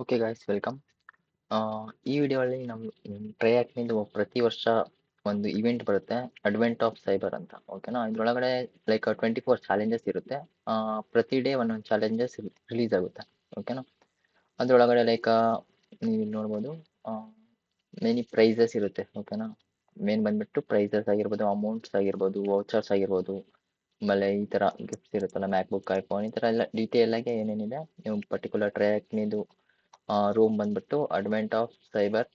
Okay guys welcome. ಈ ವಿಡಿಯೋದಲ್ಲಿ ನಾವು ಟ್ರೈಯಾಕ್ನಿಂದು ಪ್ರತಿ ವರ್ಷ ಒಂದು ಇವೆಂಟ್ ಬರುತ್ತೆ, ಅಡ್ವೆಂಟ್ ಆಫ್ ಸೈಬರ್ ಅಂತ. ಓಕೆನಾ, ಇದ್ರೊಳಗಡೆ ಲೈಕ್ 24 ಚಾಲೆಂಜಸ್ ಇರುತ್ತೆ. ಪ್ರತಿ ಡೇ ಒಂದೊಂದು ಚಾಲೆಂಜಸ್ ರಿಲೀಸ್ ಆಗುತ್ತೆ. ಓಕೆನಾ, ಅದ್ರೊಳಗಡೆ ಲೈಕ್ ನೀವು ಇಲ್ಲಿ ನೋಡ್ಬೋದು ಮೆನಿ ಪ್ರೈಸಸ್ ಇರುತ್ತೆ. ಓಕೆನಾ, ಮೇನ್ ಬಂದ್ಬಿಟ್ಟು ಪ್ರೈಸಸ್ ಆಗಿರ್ಬೋದು, ಅಮೌಂಟ್ಸ್ ಆಗಿರ್ಬೋದು, ವೌಚರ್ಸ್ ಆಗಿರ್ಬೋದು, ಆಮೇಲೆ ಈ ಥರ ಗಿಫ್ಟ್ಸ್ ಇರುತ್ತಲ್ಲ, ಮ್ಯಾಕ್ ಬುಕ್, ಐಫೋನ್, ಈ ಥರ ಎಲ್ಲ ಡೀಟೇಲ್ ಆಗಿ ಏನೇನಿದೆ ನೀವು ಪರ್ಟಿಕ್ಯುಲರ್ ಟ್ರ್ಯಾಕ್ನಿದು ರೂಮ್ ಬಂದ್ಬಿಟ್ಟು advent of cyber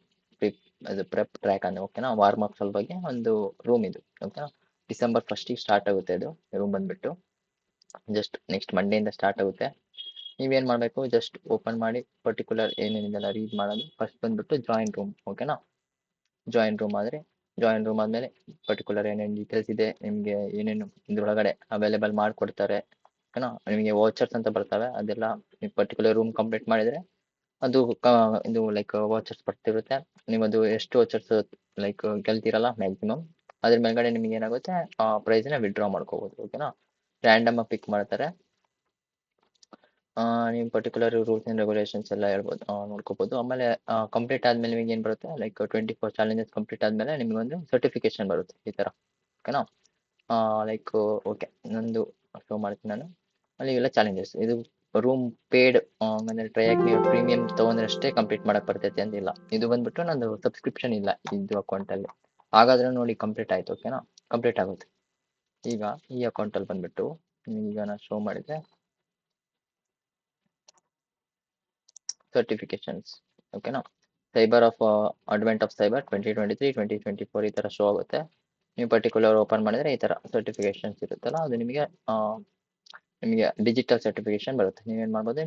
prep track ಅಂದ್ರೆ. ಓಕೆನಾ, ವಾರ್ಮ್ ಅಪ್ ಸಲುವಾಗಿ ಒಂದು ರೂಮ್ ಇದು. ಓಕೆನಾ, ಡಿಸೆಂಬರ್ 1st ಸ್ಟಾರ್ಟ್ ಆಗುತ್ತೆ ಇದು ರೂಮ್ ಬಂದ್ಬಿಟ್ಟು. ಜಸ್ಟ್ ನೆಕ್ಸ್ಟ್ ಮಂಡೆಯಿಂದ ಸ್ಟಾರ್ಟ್ ಆಗುತ್ತೆ. ನೀವೇನು ಮಾಡಬೇಕು, ಜಸ್ಟ್ ಓಪನ್ ಮಾಡಿ ಪರ್ಟಿಕ್ಯುಲರ್ ಏನೇನಿದೆಲ್ಲ ರೀಡ್ ಮಾಡೋದು. ಫಸ್ಟ್ ಬಂದ್ಬಿಟ್ಟು ಜಾಯಿನ್ ರೂಮ್. ಓಕೆನಾ, ಜಾಯಿನ್ ರೂಮ್ ಆದಮೇಲೆ ಪರ್ಟಿಕ್ಯುಲರ್ ಏನೇನು ಡೀಟೇಲ್ಸ್ ಇದೆ, ನಿಮಗೆ ಏನೇನು ಇದ್ರೊಳಗಡೆ ಅವೈಲೇಬಲ್ ಮಾಡಿಕೊಡ್ತಾರೆ. ಓಕೆನಾ, ನಿಮಗೆ ವೋಚರ್ಸ್ ಅಂತ ಬರ್ತವೆ, ಅದೆಲ್ಲ ನೀವು ಪರ್ಟಿಕ್ಯುಲರ್ ರೂಮ್ ಕಂಪ್ಲೀಟ್ ಮಾಡಿದರೆ ಅದು ಇದು ಲೈಕ್ ವಾಚರ್ಸ್ ಬರ್ತಿರುತ್ತೆ. ನೀವು ಅದು ಎಷ್ಟು ವಾಚರ್ಸ್ ಲೈಕ್ ಗೆಲ್ತಿರಲ್ಲ ಮ್ಯಾಕ್ಸಿಮಮ್, ಅದ್ರ ಮೇಲ್ಗಡೆ ನಿಮ್ಗೆ ಏನಾಗುತ್ತೆ ಪ್ರೈಸ್ನ ವಿಡ್ರಾ ಮಾಡ್ಕೋಬೋದು. ಓಕೆನಾ, ರ್ಯಾಂಡಮ್ ಪಿಕ್ ಮಾಡ್ತಾರೆ. ನೀವು ಪರ್ಟಿಕ್ಯುಲರ್ ರೂಲ್ಸ್ ಆ್ಯಂಡ್ ರೆಗ್ಯುಲೇಷನ್ಸ್ ಎಲ್ಲ ಹೇಳ್ಬೋದು, ನೋಡ್ಕೋಬೋದು. ಆಮೇಲೆ ಕಂಪ್ಲೀಟ್ ಆದಮೇಲೆ ನಿಮಗೆ ಏನು ಬರುತ್ತೆ, ಲೈಕ್ 24 ಚಾಲೆಂಜಸ್ ಕಂಪ್ಲೀಟ್ ಆದಮೇಲೆ ನಿಮಗೊಂದು ಸರ್ಟಿಫಿಕೇಶನ್ ಬರುತ್ತೆ ಈ ಥರ. ಓಕೆನಾ, ಲೈಕ್ ಓಕೆ, ನಂದು ಶೋ ಮಾಡ್ತೀನಿ ನಾನು. ಅಲ್ಲಿ ಎಲ್ಲ ಚಾಲೆಂಜಸ್ ಇದು ರೂಮ್ ಪೇಡ್ ಆಮೇಲೆ ಟ್ರೈಯಾಕ್ ನೀವು ಪ್ರೀಮಿಯಂ ತೊಗೊಂಡ್ರೆ ಅಷ್ಟೇ ಕಂಪ್ಲೀಟ್ ಮಾಡಕ್ಕೆ ಬರ್ತೈತೆ ಅಂತಿಲ್ಲ. ಇದು ಬಂದ್ಬಿಟ್ಟು ನಂದು ಸಬ್ಸ್ಕ್ರಿಪ್ಷನ್ ಇಲ್ಲ ಇದು ಅಕೌಂಟಲ್ಲಿ, ಹಾಗಾದ್ರೆ ನೋಡಿ ಕಂಪ್ಲೀಟ್ ಆಯಿತು. ಓಕೆನಾ, ಕಂಪ್ಲೀಟ್ ಆಗುತ್ತೆ. ಈಗ ಈ ಅಕೌಂಟಲ್ಲಿ ಬಂದ್ಬಿಟ್ಟು ಈಗ ನಾನು ಶೋ ಮಾಡಿದೆ ಸರ್ಟಿಫಿಕೇಶನ್ಸ್. ಓಕೆನಾ, cyber of advent of cyber 2023-2024 ಈ ಥರ ಶೋ ಆಗುತ್ತೆ. ನೀವು ಪರ್ಟಿಕ್ಯುಲರ್ ಓಪನ್ ಮಾಡಿದರೆ ಈ ಥರ ಸರ್ಟಿಫಿಕೇಶನ್ಸ್ ಇರುತ್ತಲ್ಲ, ಅದು ನಿಮಗೆ ಡಿಜಿಟಲ್ ಸರ್ಟಿಫಿಕೇಶನ್ ಬರುತ್ತೆ. ನೀವೇನು ಮಾಡ್ಬೋದು,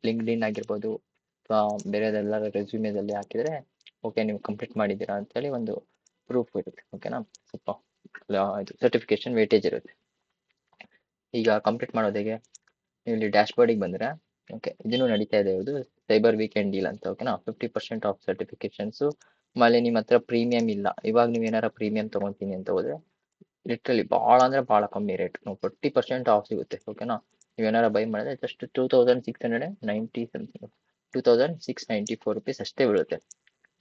ಲಿಂಕ್ಡ್ ಇನ್ ಆಗಿರ್ಬೋದು ಅಥವಾ ಬೇರೆದೆಲ್ಲ ರೆಸ್ಯೂಮೇದಲ್ಲಿ ಹಾಕಿದರೆ ಓಕೆ ನೀವು ಕಂಪ್ಲೀಟ್ ಮಾಡಿದ್ದೀರಾ ಅಂತೇಳಿ ಒಂದು ಪ್ರೂಫ್ ಇರುತ್ತೆ. ಓಕೆನಾ, ಸ್ವಲ್ಪ ಇದು ಸರ್ಟಿಫಿಕೇಶನ್ ವೇಟೇಜ್ ಇರುತ್ತೆ. ಈಗ ಕಂಪ್ಲೀಟ್ ಮಾಡೋದು ಹೇಗೆ, ನೀವು ಇಲ್ಲಿ ಡ್ಯಾಶ್ ಬೋರ್ಡಿಗೆ ಬಂದರೆ ಓಕೆ, ಇದನ್ನು ನಡೀತಾ ಇದೆ ಇದು ಸೈಬರ್ ವೀಕೆಂಡ್ ಡೀಲ್ ಅಂತ. ಓಕೆನಾ, 50% ಆಫ್ ಸರ್ಟಿಫಿಕೇಶನ್ಸು. ಆಮೇಲೆ ನಿಮ್ಮ ಹತ್ರ ಪ್ರೀಮಿಯಂ ಇಲ್ಲ, ಇವಾಗ ನೀವು ಏನಾರ ಪ್ರೀಮಿಯಂ ತೊಗೊತೀನಿ ಅಂತ ಹೋದರೆ ಲಿಟ್ರಲಿ ಭಾಳ ಅಂದರೆ ಭಾಳ ಕಮ್ಮಿ ರೇಟ್, 40% ಆಫ್ ಸಿಗುತ್ತೆ. ಓಕೆನಾ, ನೀವೇನಾರ ಬೈ ಮಾಡಿದ್ರೆ ಜಸ್ಟ್ 2690 ಸಮಥಿಂಗ್, 2694 ರುಪೀಸ್ ಅಷ್ಟೇ ಬೀಳುತ್ತೆ.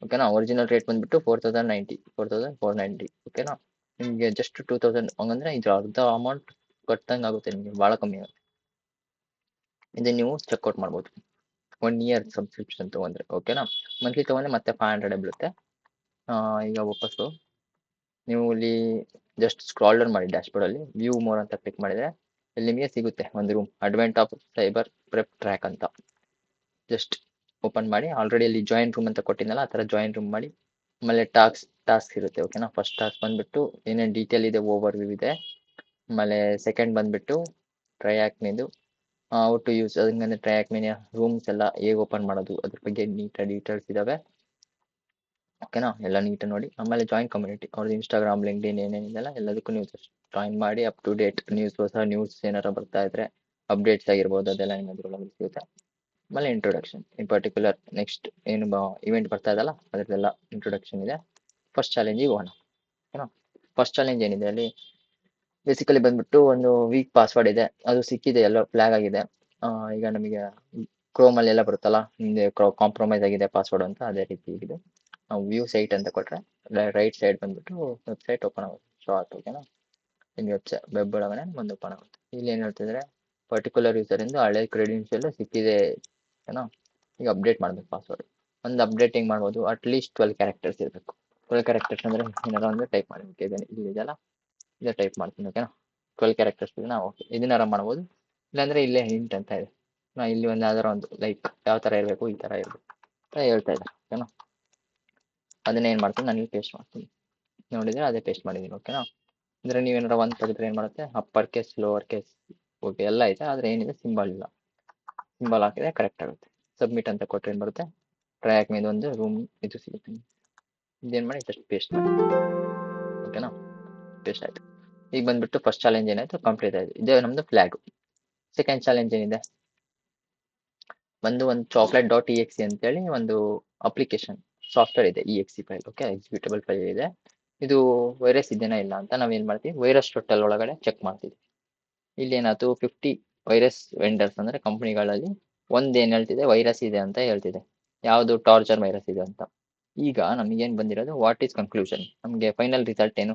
ಓಕೆನಾ, ಒರಿಜಿನಲ್ ರೇಟ್ ಬಂದ್ಬಿಟ್ಟು 4490. ಓಕೆನಾ, ನಿಮಗೆ ಜಸ್ಟ್ 2000 ಹಂಗಂದ್ರೆ ಇದ್ರ ಅರ್ಧ ಅಮೌಂಟ್ ಕಟ್ಟಂಗೆ ಆಗುತ್ತೆ, ನಿಮಗೆ ಭಾಳ ಕಮ್ಮಿ ಆಗುತ್ತೆ. ಇದನ್ನು ನೀವು ಚೆಕ್ಔಟ್ ಮಾಡ್ಬೋದು 1 ಇಯರ್ ಸಬ್ಸ್ಕ್ರಿಪ್ಷನ್ ತೊಗೊಂಡ್ರೆ. ಓಕೆನಾ, ಮಂತ್ಲಿ ತೊಗೊಂಡ್ರೆ ಮತ್ತೆ 500 ಬೀಳುತ್ತೆ. ಈಗ ವಾಪಸ್ಸು ನೀವು ಇಲ್ಲಿ ಜಸ್ಟ್ ಸ್ಕ್ರಾಲ್ ಡೌನ್ ಮಾಡಿ ಡ್ಯಾಶ್ಬೋರ್ಡಲ್ಲಿ ವ್ಯೂ ಮೋರ್ ಅಂತ ಕ್ಲಿಕ್ ಮಾಡಿದರೆ ಇಲ್ಲಿ ನಿಮಗೆ ಸಿಗುತ್ತೆ ಒಂದು room advent of cyber prep track ಅಂತ. ಜಸ್ಟ್ ಓಪನ್ ಮಾಡಿ, ಆಲ್ರೆಡಿ ಅಲ್ಲಿ ಜಾಯಿನ್ ರೂಮ್ ಅಂತ ಕೊಟ್ಟಿದ್ದಲ್ಲ, ಆ ಥರ ಜಾಯಿನ್ ರೂಮ್ ಮಾಡಿ. ಆಮೇಲೆ ಟಾಸ್ಕ್ ಇರುತ್ತೆ. ಓಕೆನಾ, ಫಸ್ಟ್ ಟಾಸ್ಕ್ ಬಂದ್ಬಿಟ್ಟು ಏನೇನು ಡೀಟೇಲ್ ಇದೆ ಓವರ್ ವ್ಯೂ ಇದೆ. ಆಮೇಲೆ ಸೆಕೆಂಡ್ ಬಂದ್ಬಿಟ್ಟು ಟ್ರೈಯಾಕ್ನಿದು ಔ ಟು ಯೂಸ್, ಅದಕ್ಕೆ ಟ್ರೈಯಾಕ್ನಿನ ರೂಮ್ಸ್ ಎಲ್ಲ ಹೇಗೆ ಓಪನ್ ಮಾಡೋದು ಅದ್ರ ಬಗ್ಗೆ ನೀಟಾಗಿ ಡೀಟೇಲ್ಸ್ ಇದ್ದಾವೆ. ಓಕೆನಾ, ಎಲ್ಲ ನೀಟಾಗಿ ನೋಡಿ. ಆಮೇಲೆ ಜಾಯಿನ್ ಕಮ್ಯುನಿಟಿ, ಅವ್ರದ್ದು ಇನ್ಸ್ಟಾಗ್ರಾಮ್, ಲಿಂಕ್ಡ್ಇನ್ ಏನೇನಿದೆಲ್ಲ ಎಲ್ಲದಕ್ಕೂ ನೀವು ಜಾಯಿನ್ ಮಾಡಿ ಅಪ್ ಟು ಡೇಟ್ ಹೊಸ ನ್ಯೂಸ್ ಏನಾರ ಬರ್ತಾ ಇದ್ರೆ ಅಪ್ಡೇಟ್ಸ್ ಆಗಿರ್ಬೋದು ಅದೆಲ್ಲ ಏನಾದ್ರೊಳಗೆ ಸಿಗುತ್ತೆ. ಆಮೇಲೆ ಇಂಟ್ರೊಡಕ್ಷನ್, ಇನ್ ಪರ್ಟಿಕ್ಯುಲರ್ ನೆಕ್ಸ್ಟ್ ಏನು ಇವೆಂಟ್ ಬರ್ತಾ ಇದಲ್ಲ ಅದರದ್ದೆಲ್ಲ ಇಂಟ್ರೊಡಕ್ಷನ್ ಇದೆ. ಫಸ್ಟ್ ಚಾಲೆಂಜಿಗೆ ಹೋಗೋಣ. ಓಕೆನಾ, ಫಸ್ಟ್ ಚಾಲೆಂಜ್ ಏನಿದೆ ಅಲ್ಲಿ ಬೇಸಿಕಲಿ ಬಂದ್ಬಿಟ್ಟು ಒಂದು ವೀಕ್ ಪಾಸ್ವರ್ಡ್ ಇದೆ, ಅದು ಸಿಕ್ಕಿದೆ, ಎಲ್ಲ ಫ್ಲಾಗ್ ಆಗಿದೆ. ಈಗ ನಮಗೆ ಕ್ರೋಮಲ್ಲಿ ಎಲ್ಲ ಬರುತ್ತಲ್ಲ ನಿಮಗೆ ಕಾಂಪ್ರಮೈಸ್ ಆಗಿದೆ ಪಾಸ್ವರ್ಡ್ ಅಂತ, ಅದೇ ರೀತಿ ಇದೆ. ನಾವು ವ್ಯೂ ಸೈಟ್ ಅಂತ ಕೊಟ್ಟರೆ ರೈಟ್ ಸೈಡ್ ಬಂದ್ಬಿಟ್ಟು ವೆಬ್ಸೈಟ್ ಓಪನ್ ಆಗುತ್ತೆ, ಶೋ ಆಗುತ್ತೆ. ಓಕೆನಾ, ನಿಮಗೆ ವೆಬ್ ಒಳಗಡೆ ಒಂದು ಓಪನ್ ಆಗುತ್ತೆ. ಇಲ್ಲಿ ಏನು ಹೇಳ್ತಿದ್ರೆ ಪರ್ಟಿಕ್ಯುಲರ್ ಯೂಸರಿಂದ ಹಳೆ ಕ್ರೆಡೆನ್ಷಿಯಲ್ ಸಿಕ್ಕಿದೆ. ಓಕೆನಾ, ಈಗ ಅಪ್ಡೇಟ್ ಮಾಡಬೇಕು ಪಾಸ್ವರ್ಡ್. ಒಂದು ಅಪ್ಡೇಟಿಂಗ್ ಮಾಡ್ಬೋದು, ಅಟ್ಲೀಸ್ಟ್ 12 ಕ್ಯಾರೆಕ್ಟರ್ಸ್ ಇರಬೇಕು. 12 ಕ್ಯಾರೆಕ್ಟರ್ಸ್ ಅಂದರೆ ಏನಾರ ಒಂದು ಟೈಪ್ ಮಾಡಬೇಕು. ಇದೆಲ್ಲ ಇದೇ ಟೈಪ್ ಮಾಡ್ತೀನಿ. ಓಕೆನಾ, 12 ಕ್ಯಾರೆಕ್ಟರ್ಸ್ ಇದೆ. ಓಕೆ, ಇದನ್ನಾರ ಮಾಡ್ಬೋದು, ಇಲ್ಲಾಂದರೆ ಇಲ್ಲೇ ಹಿಂಟ್ ಅಂತ ಇದೆ, ನಾ ಇಲ್ಲಿ ಒಂದು ಯಾವ್ದಾರ ಒಂದು ಲೈಕ್ ಯಾವ ಥರ ಇರಬೇಕು ಈ ಥರ ಇರಬೇಕು ಅಂತ ಹೇಳ್ತಾ ಇದ್ದಾರೆ. ಓಕೆನಾ, ಅದನ್ನ ಏನು ಮಾಡ್ತೀನಿ ನಾನು ಇಲ್ಲಿ ಪೇಸ್ಟ್ ಮಾಡ್ತೀನಿ. ನೋಡಿದರೆ ಅದೇ ಪೇಸ್ಟ್ ಮಾಡಿದ್ದೀನಿ. ಓಕೆನಾ, ಅಂದರೆ ನೀವೇನಾರ ಒಂದು ತೆಗೆದ್ರೆ ಏನು ಮಾಡುತ್ತೆ, upper case, lower case, okay ಎಲ್ಲ ಐತೆ, ಆದರೆ ಏನಿದೆ ಸಿಂಬಲ್ ಇಲ್ಲ. ಸಿಂಬಲ್ ಹಾಕಿದ್ರೆ ಕರೆಕ್ಟ್ ಆಗುತ್ತೆ. ಸಬ್ಮಿಟ್ ಅಂತ ಕೊಟ್ಟರೆ ಏನು ಬರುತ್ತೆ, ಟ್ರ್ಯಾಕ್ ಮೇಲೆ ಒಂದು ರೂಮ್ ಇದು ಸಿಗುತ್ತೆ. ಇದೇನು ಮಾಡಿ ಜಸ್ಟ್ ಪೇಸ್ಟ್ ಮಾಡಿ. ಓಕೆನಾ, ಪೇಸ್ಟ್ ಆಯಿತು. ಈಗ ಬಂದ್ಬಿಟ್ಟು ಫಸ್ಟ್ ಚಾಲೆಂಜ್ ಏನಾಯಿತು ಕಂಪ್ಲೀಟ್ ಆಯಿತು. ಇದೇ ನಮ್ಮದು ಫ್ಲ್ಯಾಗು. ಸೆಕೆಂಡ್ ಚಾಲೆಂಜ್ ಏನಿದೆ ಒಂದು chocolate.exe ಅಂತೇಳಿ ಒಂದು ಅಪ್ಲಿಕೇಶನ್ ಸಾಫ್ಟ್ವೇರ್ ಇದೆ, exe file. Okay, executable file ಇದೆ. ಇದು ವೈರಸ್ ಇದೆಯಾ ಇಲ್ಲ ಅಂತ ನಾವೇನು ಮಾಡ್ತೀವಿ, ವೈರಸ್ ಟೋಟಲ್ ಒಳಗಡೆ ಚೆಕ್ ಮಾಡ್ತೀವಿ. ಇಲ್ಲಿ ಏನಾಯ್ತು 50 ವೈರಸ್ ವೆಂಡರ್ಸ್ ಅಂದರೆ ಕಂಪ್ನಿಗಳಲ್ಲಿ ಒಂದು ಏನು ಹೇಳ್ತಿದೆ ವೈರಸ್ ಇದೆ ಅಂತ ಹೇಳ್ತಿದೆ. ಯಾವುದು ಟಾರ್ಚರ್ ವೈರಸ್ ಇದೆ ಅಂತ. ಈಗ ನಮಗೇನು ಬಂದಿರೋದು ವಾಟ್ ಈಸ್ ಕನ್ಕ್ಲೂಷನ್, ನಮಗೆ ಫೈನಲ್ ರಿಸಲ್ಟ್ ಏನು,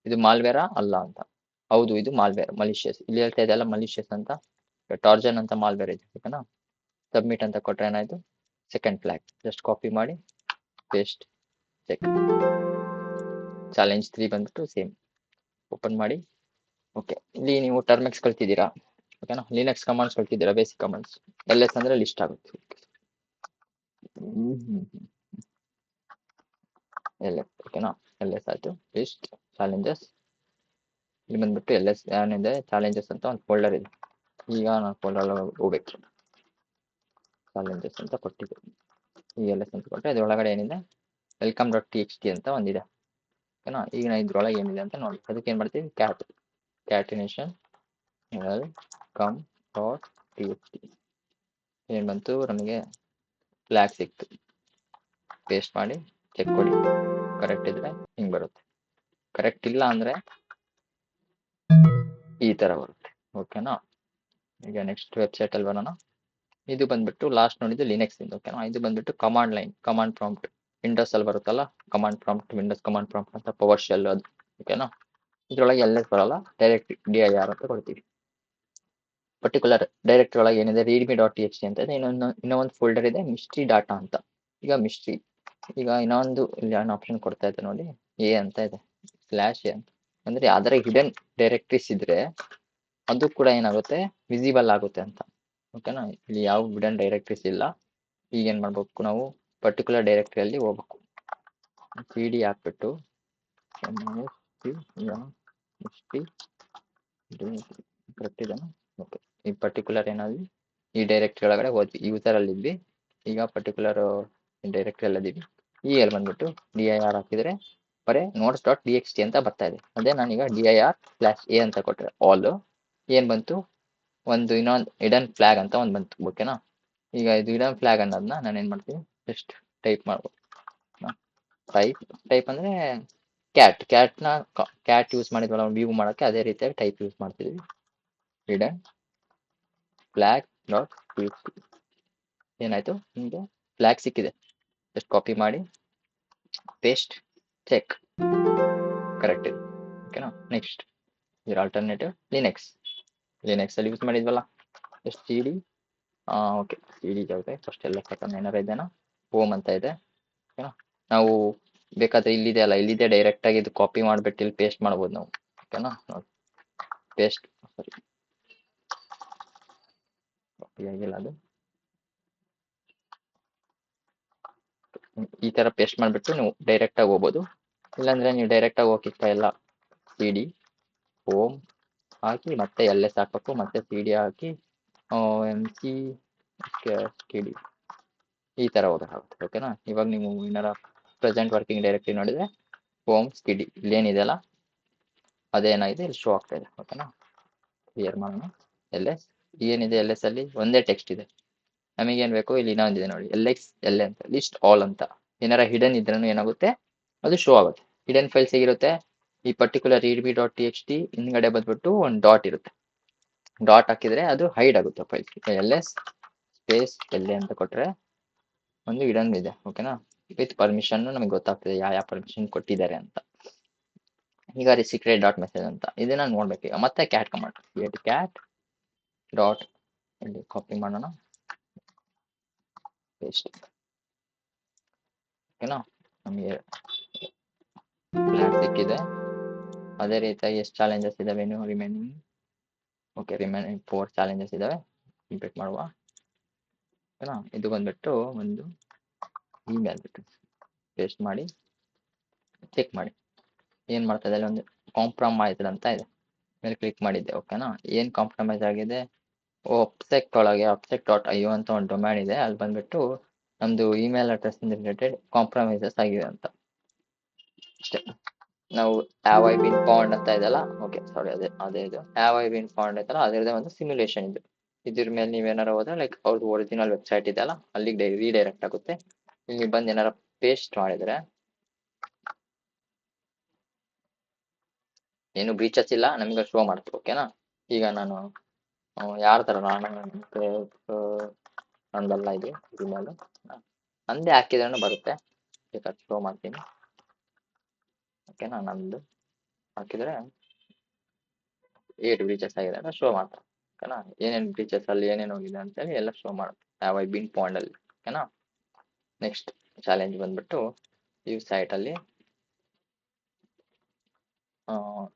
ಇದು ಮಾಲ್ವೇರಾ ಅಲ್ಲ ಅಂತ. ಹೌದು ಇದು ಮಾಲ್ವೇರ್ ಮಲಿಷಿಯಸ್, ಇಲ್ಲಿ ಹೇಳ್ತಾ ಇದೆಯಲ್ಲ ಮಲಿಷಿಯಸ್ ಅಂತ, ಟಾರ್ಜನ್ ಅಂತ ಮಾಲ್ವೇರ್ ಇದೆ ಓಕೆನಾ. ಸಬ್ಮಿಟ್ ಅಂತ ಕೊಟ್ರೆ ಏನಾಯ್ತು, ಸೆಕೆಂಡ್ ಫ್ಲಾಗ್. ಜಸ್ಟ್ ಕಾಪಿ ಮಾಡಿ ಪೇಸ್ಟ್ ಚೆಕ್. ಚಾಲೆಂಜ್ 3 ಬಂದ್ಬಿಟ್ಟು ಸೇಮ್ ಓಪನ್ ಮಾಡಿ. ಓಕೆ, ಇಲ್ಲಿ ನೀವು ಟರ್ಮೆಕ್ಸ್ ಕಲ್ತಿದ್ದೀರಾ ಓಕೆನಾ, ಲಿನಕ್ಸ್ ಕಮಾಂಡ್ಸ್ ಕಲ್ತಿದ್ದೀರಾ, ಬೇಸಿಕ್ ಕಮಾಂಡ್ಸ್. LS ಅಂದ್ರೆ ಲಿಸ್ಟ್ ಆಗುತ್ತೆ. LS ಓಕೆನಾ, LS ಆಯ್ತು. ಲಿಸ್ಟ್ ಚಾಲೆಂಜಸ್, ಇಲ್ಲಿ ಬಂದ್ಬಿಟ್ಟು LS ಏನಿದೆ ಚಾಲೆಂಜಸ್ ಅಂತ ಒಂದು ಫೋಲ್ಡರ್ ಇದೆ. ಈಗ ನಾನು ಫೋಲ್ಡರ್ ಹೋಗ್ಬೇಕು, ಚಾಲೆಂಜಸ್ ಅಂತ ಕೊಟ್ಟಿದ್ದೆ. ಈ LS ಅಂತ ಕೊಟ್ಟರೆ ಇದ್ರೊಳಗಡೆ ಏನಿದೆ welcome.txt ಅಂತ ಒಂದಿದೆ ಓಕೆನಾ. ಈಗ ನಾನು ಇದ್ರೊಳಗೆ ಏನಿದೆ ಅಂತ ನೋಡಿ, ಅದಕ್ಕೆ ಏನು ಮಾಡ್ತೀವಿ, ಕ್ಯಾಟಿನೇಷನ್ welcome.txt ಏನು ಬಂತು ನಮಗೆ, ಫ್ಲಾಗ್ ಸಿಕ್ತು. ಪೇಸ್ಟ್ ಮಾಡಿ ಚೆಕ್ ಕೊಡಿ, ಕರೆಕ್ಟ್ ಇದ್ರೆ ಹಿಂಗೆ ಬರುತ್ತೆ, ಕರೆಕ್ಟ್ ಇಲ್ಲ ಅಂದರೆ ಈ ಥರ ಬರುತ್ತೆ ಓಕೆನಾ. ಈಗ ನೆಕ್ಸ್ಟ್ ವೆಬ್ಸೈಟಲ್ಲಿ ಬರೋಣ. ಇದು ಬಂದ್ಬಿಟ್ಟು ಲಾಸ್ಟ್ ನೋಡಿದ್ದು ಲಿನಕ್ಸ್ ಇಂದ ಓಕೆನಾ. ಇದು ಬಂದ್ಬಿಟ್ಟು command line, command prompt. Windows ಅಲ್ಲಿ ಬರುತ್ತಲ್ಲ command prompt, Windows command prompt ಅಂತ, ಪವರ್ ಶೆಲ್ ಅದು ಓಕೆನಾ. ಇದ್ರೊಳಗೆ LS ಬರಲ್ಲ, ಡೈರೆಕ್ಟ್ dir ಅಂತ ಕೊಡ್ತೀವಿ. ಪರ್ಟಿಕ್ಯುಲರ್ ಡೈರೆಕ್ಟರಿ ಒಳಗೆ ಏನಿದೆ readme.txt ಅಂತ ಇದೆ, ಇನ್ನೊಂದು ಫೋಲ್ಡರ್ ಇದೆ ಮಿಸ್ಟ್ರಿ ಡಾಟಾ ಅಂತ. ಈಗ ಮಿಸ್ಟ್ರಿ, ಈಗ ಇನ್ನೊಂದು ಇಲ್ಲಿ ಆಪ್ಷನ್ ಕೊಡ್ತಾ ಇದೆ ನೋಡಿ, ಎ ಅಂತ ಇದೆ, /a ಅಂತ. ಅಂದ್ರೆ ಯಾವ್ದಾರ ಹಿಡನ್ ಡೈರೆಕ್ಟ್ರೀಸ್ ಇದ್ರೆ ಅದು ಕೂಡ ಏನಾಗುತ್ತೆ, ವಿಸಿಬಲ್ ಆಗುತ್ತೆ ಅಂತ ಓಕೆನಾ. ಇಲ್ಲಿ ಯಾವ ಹಿಡನ್ ಡೈರೆಕ್ಟ್ರೀಸ್ ಇಲ್ಲ. ಈಗ ಏನ್ ಮಾಡ್ಬೇಕು, ನಾವು ಪರ್ಟಿಕ್ಯುಲರ್ ಡೈರೆಕ್ಟರಿಯಲ್ಲಿ ಹೋಗ್ಬೇಕು, cd ಹಾಕ್ಬಿಟ್ಟು ಕರೆಕ್ಟ್ ಇದೆ ಓಕೆ. ಈ ಪರ್ಟಿಕ್ಯುಲರ್ ಏನಾದ್ವಿ ಈ ಡೈರೆಕ್ಟರಿ ಒಳಗಡೆ ಹೋದ್ವಿ, ಯೂಸರ್ ಅಲ್ಲಿ ಇದ್ವಿ, ಈಗ ಪರ್ಟಿಕ್ಯುಲರ್ ಡೈರೆಕ್ಟರಿ ಅಲ್ಲಿ ಇದೀವಿ. ಈ ಅಲ್ಲಿ ಬಂದ್ಬಿಟ್ಟು dir ಹಾಕಿದ್ರೆ ಬರೀ notes.txt ಅಂತ ಬರ್ತಾ ಇದೆ. ಅದೇ ನಾನೀಗ dir/a ಅಂತ ಕೊಟ್ರೆ ಆಲ್ ಏನ್ ಬಂತು, ಒಂದು ಇನ್ನೊಂದು ಹಿಡನ್ ಫ್ಲಾಗ್ ಅಂತ ಒಂದು ಬಂತು ಓಕೆನಾ. ಈಗ ಇದು ಹಿಡನ್ ಫ್ಲಾಗ್ ಅನ್ನೋದನ್ನ ನಾನು ಏನ್ ಮಾಡ್ತೀನಿ, ಜಸ್ಟ್ ಟೈಪ್ ಮಾಡ್ಬೋದು. ಟೈಪ್ ಅಂದ್ರೆ ಕ್ಯಾಟ್ ಯೂಸ್ ಮಾಡಿದ್ವಲ್ಲ ವ್ಯೂ ಮಾಡೋಕ್ಕೆ, ಅದೇ ರೀತಿಯಾಗಿ ಟೈಪ್ ಯೂಸ್ ಮಾಡ್ತಿದ್ವಿ. ಹಿಡನ್ ಫ್ಲಾಗ್ ಡಾಟ್ txt ಏನಾಯ್ತು, ನಿಮಗೆ ಫ್ಲಾಗ್ ಸಿಕ್ಕಿದೆ. ಜಸ್ಟ್ ಕಾಪಿ ಮಾಡಿ ಪೇಸ್ಟ್ ಚೆಕ್, ಕರೆಕ್ಟ್ ಇದೆ ಓಕೆನಾ. ನೆಕ್ಸ್ಟ್ ಇದರ ಆಲ್ಟರ್ನೇಟಿವ್ ಲಿನಕ್ಸ್ ಅಲ್ಲಿ ಯೂಸ್ ಮಾಡಿದ್ವಲ್ಲ, ಜಸ್ಟ್ cd ಓಕೆ, cd ಜಾಗ ಫಸ್ಟ್ ಎಲ್ಲ ಸೆಕೆಂಡ್ ಏನಾರ ಇದೆನಾ, ಹೋಮ್ ಅಂತ ಇದೆ ಓಕೆನಾ. ನಾವು ಬೇಕಾದ್ರೆ ಇಲ್ಲಿದೆ ಅಲ್ಲ, ಇಲ್ಲಿದೆ ಡೈರೆಕ್ಟ್ ಆಗಿ ಇದು ಕಾಪಿ ಮಾಡ್ಬಿಟ್ಟು ಇಲ್ಲಿ ಪೇಸ್ಟ್ ಮಾಡ್ಬೋದು ನಾವು ಓಕೆನಾ. ಪೇಸ್ಟ್ ಸಾರಿ ಕಾಪಿ ಆಗಿಲ್ಲ ಅದು, ಈ ತರ ಪೇಸ್ಟ್ ಮಾಡ್ಬಿಟ್ಟು ನೀವು ಡೈರೆಕ್ಟ್ ಆಗಿ ಹೋಗ್ಬೋದು. ಇಲ್ಲಾಂದ್ರೆ ನೀವು ಡೈರೆಕ್ಟ್ ಆಗಿ ಹೋಗಿಷ್ಟ ಇಲ್ಲ, cd ಹೋಮ್ ಹಾಕಿ ಮತ್ತೆ LS ಹಾಕಬೇಕು, ಮತ್ತೆ cd ಹಾಕಿ mc cd ಈ ತರ ಹೋಗಬೇಕಾಗುತ್ತೆ ಓಕೆನಾ. ಇವಾಗ ನೀವು ಏನಾರ ಪ್ರೆಸೆಂಟ್ ವರ್ಕಿಂಗ್ ಡೈರೆಕ್ಟರಿ ನೋಡಿದ್ರೆ ಹೋಮ್ cd ಇಲ್ಲೇನಿದೆಯಲ್ಲ ಅದೇನಾಗಿದೆ ಇಲ್ಲಿ ಶೋ ಆಗ್ತಾ ಇದೆ ಓಕೆನಾ. ಕ್ಲಿಯರ್ ಮಾಡೋಣ. LS ಏನಿದೆ, LS ಅಲ್ಲಿ ಒಂದೇ ಟೆಕ್ಸ್ಟ್ ಇದೆ. ನಮಗೇನ್ ಬೇಕು, ಇಲ್ಲಿ ಇನ್ನೊಂದಿದೆ ನೋಡಿ LXL ಅಂತ, ಲಿಸ್ಟ್ ಆಲ್ ಅಂತ. ಏನಾರ ಹಿಡನ್ ಇದ್ರೂ ಏನಾಗುತ್ತೆ, ಅದು ಶೋ ಆಗುತ್ತೆ. ಹಿಡನ್ ಫೈಲ್ಸ್ ಹೇಗಿರುತ್ತೆ, ಈ ಪರ್ಟಿಕ್ಯುಲರ್ readme.txt ಹಿಂದ್ಗಡೆ ಬಂದ್ಬಿಟ್ಟು ಒಂದು ಡಾಟ್ ಇರುತ್ತೆ, ಡಾಟ್ ಹಾಕಿದ್ರೆ ಅದು ಹೈಡ್ ಆಗುತ್ತೆ ಫೈಲ್. LS ಸ್ಪೇಸ್ LA ಅಂತ ಕೊಟ್ರೆ ಒಂದು ಹಿಡನ್ ಇದೆ ಓಕೆನಾ. ವಿತ್ ಪರ್ಮಿಷನ್ ನಮಗೆ ಗೊತ್ತಾಗ್ತದೆ ಯಾವ ಪರ್ಮಿಷನ್ ಕೊಟ್ಟಿದ್ದಾರೆ ಅಂತ. ಈಗ ಸೀಕ್ರೆಟ್ ಡಾಟ್ ಮೆಸೇಜ್ ಅಂತ ಇದನ್ನ ನೋಡ್ಬೇಕು. ಈಗ ಮತ್ತೆ ಕ್ಯಾಟ್ ಕಮಾಂಡ್, ಕ್ಯಾಟ್ ಡಾಟ್ ಇಲ್ಲಿ ಕಾಪಿ ಮಾಡೋಣ, ಪೇಸ್ಟ್ ಓಕೆನಾ. ನಮಗೆ ಫ್ಲಾಗ್ ಸಿಕ್ಕಿದೆ. ಅದೇ ರೀತಿಯಾಗಿ ಎಷ್ಟು ಚಾಲೆಂಜಸ್ ಇದಾವೆ ರಿಮೈನಿಂಗ್, ಓಕೆ ರಿಮೈನಿಂಗ್ 4 ಚಾಲೆಂಜಸ್ ಇದಾವೆ, ಕಂಪ್ಲೀಟ್ ಮಾಡುವ ಓಕೆನಾ. ಇದು ಬಂದ್ಬಿಟ್ಟು ಒಂದು ಇಮೇಲ್ ಬಿಟ್ಟು ಪೇಸ್ಟ್ ಮಾಡಿ ಚೆಕ್ ಮಾಡಿ ಏನ್ ಮಾಡ್ತಾ ಇದೆ, ಒಂದು ಕಾಂಪ್ರಮೈಸ್ ಅಂತ ಇದೆ, ಮೇಲೆ ಕ್ಲಿಕ್ ಮಾಡಿದ್ದೆ ಓಕೆನಾ. ಏನ್ ಕಾಂಪ್ರಮೈಸ್ ಆಗಿದೆ, obsec.io ಅಂತ ಒಂದು ಡೊಮೈನ್ ಇದೆ, ಅಲ್ಲಿ ಬಂದ್ಬಿಟ್ಟು ನಮ್ದು ಇಮೇಲ್ ಅಡ್ರೆಸ್ ರಿಲೇಟೆಡ್ ಕಾಂಪ್ರಮೈಸಸ್ ಆಗಿದೆ ಅಂತ ಅಷ್ಟೇ. ನಾವು ಹ್ಯಾವ್ ಐ ಬಿನ್ ಫೌಂಡ್ ಅಂತ ಇದೆಯಲ್ಲ, ಓಕೆ ಸಾರಿ ಅದೇ ಇದು ಹ್ಯಾವ್ ಐ ಬಿನ್ ಫೌಂಡ್ ಐತಲ್ಲ, ಅದರದೇ ಒಂದು ಸಿಮ್ಯುಲೇಷನ್ ಇದು. ಇದ್ರ ಮೇಲೆ ನೀವೇನಾರ ಹೋದ್ರೆ ಲೈಕ್ ಅವ್ರದ್ದು ಒರಿಜಿನಲ್ ವೆಬ್ಸೈಟ್ ಇದೆಯಲ್ಲ ಅಲ್ಲಿಗೆ ರೀಡೈರೆಕ್ಟ್ ಆಗುತ್ತೆ. ಇಲ್ಲಿ ಬಂದು ಏನಾರ ಪೇಸ್ಟ್ ಮಾಡಿದ್ರೆ ಏನು ಬ್ರೀಚಸ್ ಇಲ್ಲ, ನಮಗೆ ಶೋ ಮಾಡ್ತೀವಿ ಓಕೆನಾ. ಈಗ ನಾನು ಯಾರ ತರ ನಂದಲ್ಲ ಇದು ಇಮೇಲ್ ನಂದೇ ಹಾಕಿದ್ರೂ ಬರುತ್ತೆ, ಬೇಕಾದ್ರೆ ಶೋ ಮಾಡ್ತೀನಿ. ಓಕೆನಾ, ನಂದು ಹಾಕಿದ್ರೆ 8 ಬ್ರೀಚಸ್ ಆಗಿದೆ ಅಂತ ಶೋ ಮಾಡ್ತಾರೆ. ಓಕೆನಾ, ಏನೇನು ಬ್ರೀಚಸ್ ಅಲ್ಲಿ ಏನೇನು ಹೋಗಿದೆ ಅಂತೇಳಿ ಎಲ್ಲ ಶೋ ಮಾಡುತ್ತೆ ಯಾವ ಬಿನ್ ಪಾಯಿಂಟ್ ಅಲ್ಲಿ. ಓಕೆನಾ, ನೆಕ್ಸ್ಟ್ ಚಾಲೆಂಜ್ ಬಂದ್ಬಿಟ್ಟು ಈ ಸೈಟ್ ಅಲ್ಲಿ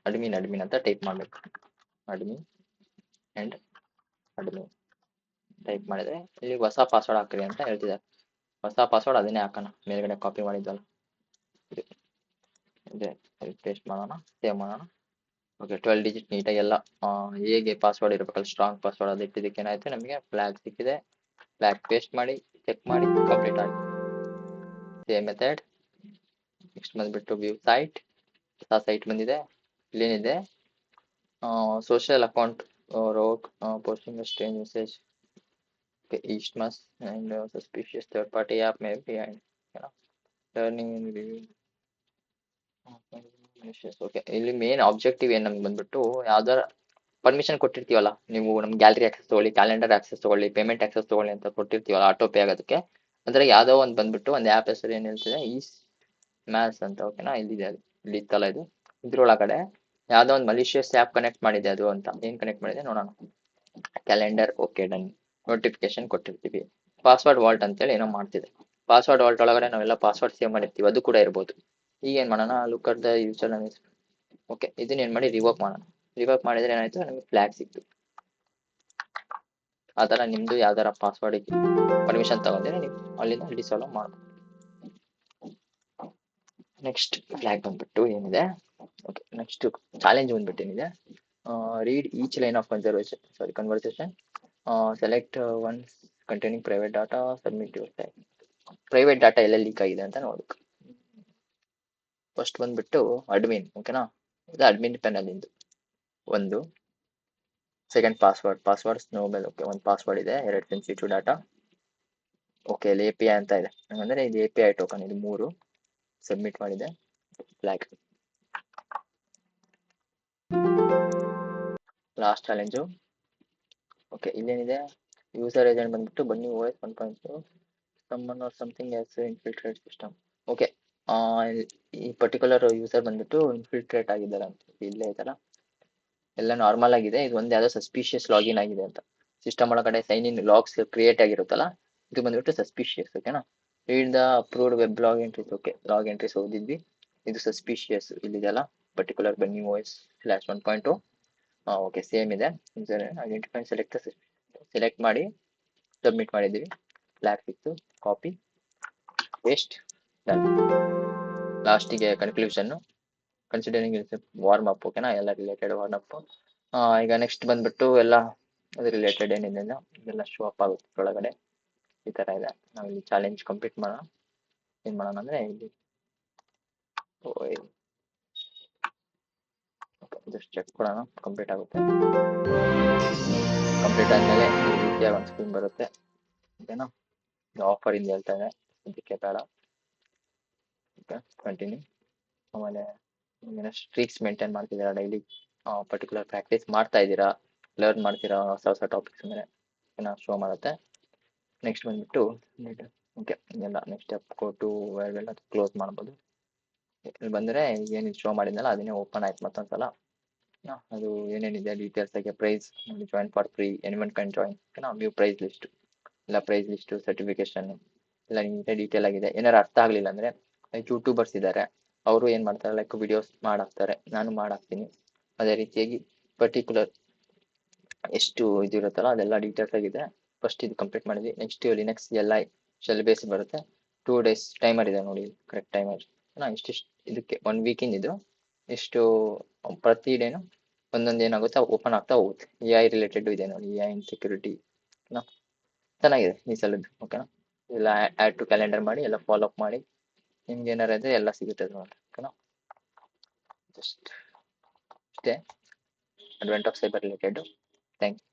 ಅಡ್ಮಿನ್ ಅಂತ ಟೈಪ್ ಮಾಡಬೇಕು. ಅಡ್ಮಿನ್ ಅಂಡ್ ಅಡ್ಮಿನ್ ಟೈಪ್ ಮಾಡಿದ್ರೆ ಇಲ್ಲಿ ಹೊಸ ಪಾಸ್ವರ್ಡ್ ಹಾಕ್ರಿ ಅಂತ ಹೇಳ್ತಿದ್ದಾರೆ. ಹೊಸ ಪಾಸ್ವರ್ಡ್ ಅದನ್ನೇ ಹಾಕೋಣ, ಮೇಲ್ಗಡೆ ಕಾಪಿ ಮಾಡಿದ್ದಲ್ಲ ಇದೆ. ಪೇಸ್ಟ್ ಮಾಡೋಣ, ಸೇವ್ ಮಾಡೋಣ. ಓಕೆ, 12 ಡಿಜಿಟ್ ನೀಟಾಗಿ ಎಲ್ಲ ಹೇಗೆ ಪಾಸ್ವರ್ಡ್ ಇರಬೇಕಲ್ಲ, ಸ್ಟ್ರಾಂಗ್ ಪಾಸ್ವರ್ಡ್ ಅದು ಇಟ್ಟಿದ್ದಕ್ಕೆ ಏನಾಯ್ತು, ನಮಗೆ ಫ್ಲಾಗ್ ಸಿಕ್ಕಿದೆ. ಫ್ಲಾಗ್ ಪೇಸ್ಟ್ ಮಾಡಿ ಚೆಕ್ ಮಾಡಿ ಕಂಪ್ಲೀಟ್ ಆಗಿ ಸೇಮ್ ಮೆಥಡ್. ನೆಕ್ಸ್ಟ್ ಬಂದ್ಬಿಟ್ಟು ವ್ಯೂ ಸೈಟ್, ಹೊಸ ಸೈಟ್ ಬಂದಿದೆ. ಇಲ್ಲೇನಿದೆ, ಸೋಷಿಯಲ್ ಅಕೌಂಟ್ ರೋಗ್ posting strange message Eastmas and suspicious third party app may be behind. Turning in review. Okay, ಇಲ್ಲಿ ಮೇನ್ ಆಬ್ಜೆಕ್ಟಿವ್ ಏನು ನಮ್ಗೆ ಬಂದ್ಬಿಟ್ಟು ಯಾವ್ದಾರ ಪರ್ಮಿಷನ್ ಕೊಟ್ಟಿರ್ತೀವಲ್ಲ, ನೀವು ನಮ್ ಗ್ಯಾಲರಿ ಆಕ್ಸೆಸ್ ತಗೊಳ್ಳಿ, ಕ್ಯಾಲೆಂಡರ್ ಆಕ್ಸೆಸ್ ತಗೊಳ್ಳಿ, ಪೇಮೆಂಟ್ ಆಕ್ಸೆಸ್ ತಗೊಳ್ಳಿ ಅಂತ ಕೊಟ್ಟಿರ್ತೀವಲ್ಲ ಆಟೋ ಪೇ ಆಗೋದಕ್ಕೆ. ಅಂದ್ರೆ ಯಾವ್ದೋ ಒಂದು ಬಂದ್ಬಿಟ್ಟು ಒಂದು ಆ್ಯಪ್ ಹೆಸರು ಏನ್ ಹೇಳ್ತಿದೆ, ಈಸ್ ಮ್ಯಾಸ್ ಅಂತ. ಓಕೆನಾ, ಇಲ್ಲಿದೆ ಅದು, ಇಲ್ಲಿ ಇತ್ತಲ್ಲ ಇದು. ಇದ್ರೊಳಗಡೆ ಯಾವ್ದೋ ಒಂದು ಮಲಿಷಿಯಸ್ ಆ್ಯಪ್ ಕನೆಕ್ಟ್ ಮಾಡಿದೆ ಅದು ಅಂತ. ಏನ್ ಕನೆಕ್ಟ್ ಮಾಡಿದೆ ನೋಡೋಣ. Calendar, okay done. ನೋಟಿಫಿಕೇಶನ್ ಕೊಟ್ಟಿರ್ತೀವಿ. ಪಾಸ್ವರ್ಡ್ ವಾಲ್ಟ್ ಅಂತೇಳಿ ಏನೋ ಮಾಡ್ತಿದೆ. ಪಾಸ್ವರ್ಡ್ ವಾಲ್ಟ್ ಒಳಗಡೆ ನಾವೆಲ್ಲ ಪಾಸ್ವರ್ಡ್ ಸೇವ್ ಮಾಡಿರ್ತೀವಿ, ಅದು ಕೂಡ ಇರ್ಬೋದು. ಈಗ ಏನ್ ಮಾಡೋಣ, look at the user. Okay, ಇದನ್ನ ಏನ್ ಮಾಡಿ ರಿವೋಕ್ ಮಾಡೋಣ. ರಿವೋಕ್ ಮಾಡಿದ್ರೆ ಏನಾಯ್ತು, ನಮಗೆ ಫ್ಲಾಗ್ ಸಿಕ್ತು. ಆ ತರ ನಿಮ್ದು ಯಾವ್ದಾರ ಪಾಸ್ವರ್ಡ್ ಪರ್ಮಿಷನ್ ತಗೊಂಡಿದ್ರೆ ನೀವು ಅಲ್ಲಿಂದ ಡಿಸಾಲ್ವ್ ಮಾಡ್ಬೋದು. ನೆಕ್ಸ್ಟ್ ಫ್ಲಾಗ್ ಬಂದ್ಬಿಟ್ಟು ಏನಿದೆ, ಓಕೆ ನೆಕ್ಸ್ಟ್ ಚಾಲೆಂಜ್ ಬಂದ್ಬಿಟ್ಟು ಏನಿದೆ, read each line of conversation, select one containing private data, submit your time. Private data ಎಲ್ಲ ಲೀಕ್ ಆಗಿದೆ ಅಂತ ನೋಡ್ಬೇಕು. ಫಸ್ಟ್ ಬಂದ್ಬಿಟ್ಟು ಅಡ್ಮಿನ್. ಓಕೆನಾ, ಇದು ಅಡ್ಮಿನ್ ಪ್ಯಾನಲ್ ಇಂದು ಒಂದು. Second password snowball. ಓಕೆ, ಒಂದು ಪಾಸ್ವರ್ಡ್ ಇದೆ, 2 ಸೆನ್ಸಿಟಿವ್ ಡಾಟಾ. ಓಕೆ, ಇಲ್ಲಿ API ಅಂತ ಇದೆ, ಅಂದ್ರೆ ಇದು API ಟೋಕನ್. ಇದು 3 ಸಬ್ಮಿಟ್ ಮಾಡಿದೆ. ಫ್ಲಾಗ್. Last challenge. ಓಕೆ, ಇಲ್ಲೇನಿದೆ, ಯೂಸರ್ ಏಜೆಂಟ್ ಬಂದ್ಬಿಟ್ಟು Bunny OS 1.0 someone or something has infiltrate system. Okay, ಈ ಪರ್ಟಿಕ್ಯುಲರ್ ಯೂಸರ್ ಬಂದ್ಬಿಟ್ಟು ಇನ್ಫಿಲ್ಟ್ರೇಟ್ ಆಗಿದ್ದಾರೆ ಅಂತ ಇಲ್ಲೇ ಐತಲ್ಲ. ಎಲ್ಲ ನಾರ್ಮಲ್ ಆಗಿದೆ, ಇದು ಒಂದು ಯಾವ್ದೋ ಸಸ್ಪಿಷಿಯಸ್ ಲಾಗಿನ್ ಆಗಿದೆ ಅಂತ. ಸಿಸ್ಟಮ್ ಒಳಗಡೆ ಸೈನ್ ಇನ್ ಲಾಗ್ಸ್ ಕ್ರಿಯೇಟ್ ಆಗಿರುತ್ತಲ್ಲ, ಇದು ಬಂದ್ಬಿಟ್ಟು ಸಸ್ಪಿಷಿಯಸ್. ಓಕೆನಾ, read the approved web log entries. Okay, log entries ಓದಿದ್ವಿ, ಇದು ಸಸ್ಪಿಷಿಯಸ್ ಇಲ್ಲಿದೆಲ್ಲ. Particular Bunny OS /1.0. Okay, same ಇದೆ. ಐಡೆಂಟಿಫೈ ಸೆಲೆಕ್ಟ್ ಮಾಡಿ ಸಬ್ಮಿಟ್ ಮಾಡಿದ್ದೀವಿ. ಫ್ಲಾಗ್ ಸಿಕ್ತು, ಕಾಪಿ ಪೇಸ್ಟ್. ಲಾಸ್ಟಿಗೆ ಕನ್ಕ್ಲೂಷನ್, ಕನ್ಸಿಡರಿಂಗ್ ವಾರ್ಮ್ ಅಪ್. ಓಕೆನಾ, ಎಲ್ಲ ರಿಲೇಟೆಡ್ ವಾರ್ಮ್ ಅಪ್. ಈಗ ನೆಕ್ಸ್ಟ್ ಬಂದ್ಬಿಟ್ಟು ಎಲ್ಲ ಅದು ರಿಲೇಟೆಡ್ ಏನಿದೆ ಇದೆಲ್ಲ ಶೋ ಅಪ್ ಆಗುತ್ತೆ ಒಳಗಡೆ. ಈ ತರ ಇದೆ. ನಾವು ಇಲ್ಲಿ ಚಾಲೆಂಜ್ ಕಂಪ್ಲೀಟ್ ಮಾಡೋಣ. ಏನ್ ಮಾಡೋಣ ಅಂದ್ರೆ ಇಲ್ಲಿ ಜಸ್ಟ್ ಚೆಕ್ ಕೊಡೋಣ, ಕಂಪ್ಲೀಟ್ ಆಗುತ್ತೆ. ಕಂಪ್ಲೀಟ್ ಆದ್ಮೇಲೆ ಈ ರೀತಿಯಾಗಿ ಒಂದು ಸ್ಕ್ರೀನ್ ಬರುತ್ತೆ. ಓಕೆನಾ, ಆಫರ್ ಇಂದ ಹೇಳ್ತಾ ಇದೆ, ಅದಕ್ಕೆ ಬೇಡ. Okay, continue. ಆಮೇಲೆ ಸ್ಟ್ರೀಕ್ಸ್ ಮೇಂಟೈನ್ ಮಾಡ್ತಿದ್ದೀರಾ, ಡೈಲಿ ಪರ್ಟಿಕ್ಯುಲರ್ ಪ್ರಾಕ್ಟೀಸ್ ಮಾಡ್ತಾ ಇದ್ದೀರಾ, ಲರ್ನ್ ಮಾಡ್ತೀರಾ ಹೊಸ ಟಾಪಿಕ್ಸ್ ಮೇಲೆ ಶೋ ಮಾಡುತ್ತೆ. ನೆಕ್ಸ್ಟ್ ಬಂದ್ಬಿಟ್ಟು ಓಕೆ ಇದೆಲ್ಲ ನೆಕ್ಸ್ಟ್ ಸ್ಟೆಪ್ ಗೋ ಟು ಎಲ್ಲ ಕ್ಲೋಸ್ ಮಾಡ್ಬೋದು. ಇಲ್ಲಿ ಬಂದರೆ ಏನು ಶೋ ಮಾಡಿದ್ನಲ್ಲ ಅದನ್ನೇ ಓಪನ್ ಆಯ್ತು ಮತ್ತೊಂದ್ಸಲ. ಅದು ಏನೇನಿದೆ ಡೀಟೇಲ್ಸ್ ಆಗಿ price join for free, anyone can join. ಓಕೆನಾ, ವ್ಯೂ ಪ್ರೈಸ್ ಲಿಸ್ಟ್, ಇಲ್ಲ ಪ್ರೈಸ್ ಲಿಸ್ಟು, ಸರ್ಟಿಫಿಕೇಶನ್ ಎಲ್ಲ ನೀಟಾಗಿ ಡೀಟೇಲ್ ಆಗಿದೆ. ಏನಾರು ಅರ್ಥ ಆಗಲಿಲ್ಲ ಅಂದರೆ ಯೂಟ್ಯೂಬರ್ಸ್ ಇದ್ದಾರೆ, ಅವರು ಏನು ಮಾಡ್ತಾರೆ, ಲೈಕ್ ವಿಡಿಯೋಸ್ ಮಾಡಾಕ್ತಾರೆ, ನಾನು ಮಾಡಾಕ್ತೀನಿ. ಅದೇ ರೀತಿಯಾಗಿ ಪರ್ಟಿಕ್ಯುಲರ್ ಎಷ್ಟು ಇದಿರುತ್ತಲ್ಲ ಅದೆಲ್ಲ ಡೀಟೇಲ್ಸ್ ಆಗಿದೆ. ಫಸ್ಟ್ ಇದು ಕಂಪ್ಲೀಟ್ ಮಾಡಿದ್ವಿ. Next Linux LI shell base ಬರುತ್ತೆ. 2 days ಟೈಮರ್ ಇದೆ ನೋಡಿ, ಕರೆಕ್ಟ್ ಟೈಮರ್. ಇಷ್ಟಿಷ್ಟು ಇದಕ್ಕೆ 1 ವೀಕಿಂದ ಇದು ಇಷ್ಟು ಪ್ರತಿ ಡೇನು ಒಂದೊಂದು ಏನಾಗುತ್ತೆ ಓಪನ್ ಆಗ್ತಾ ಹೋಗುತ್ತೆ. AI ರಿಲೇಟೆಡ್ ಇದೆ ನೋಡಿ, AI ಇನ್ ಸೆಕ್ಯೂರಿಟಿ. ಓಕೆನಾ, ಚೆನ್ನಾಗಿದೆ ಈ ಸಲದ್ದು. ಓಕೆನಾ, ಎಲ್ಲ ಆ್ಯಡ್ ಟು ಕ್ಯಾಲೆಂಡರ್ ಮಾಡಿ ಎಲ್ಲ ಫಾಲೋ ಅಪ್ ಮಾಡಿ, ನಿಮ್ಗೆ ಏನಾರ ಇದ್ರೆ ಎಲ್ಲ ಸಿಗುತ್ತೆ ನೋಡಿ. ಓಕೆನಾ, ಜಸ್ಟ್ ಅಷ್ಟೇ advent of cyber related. Thank you.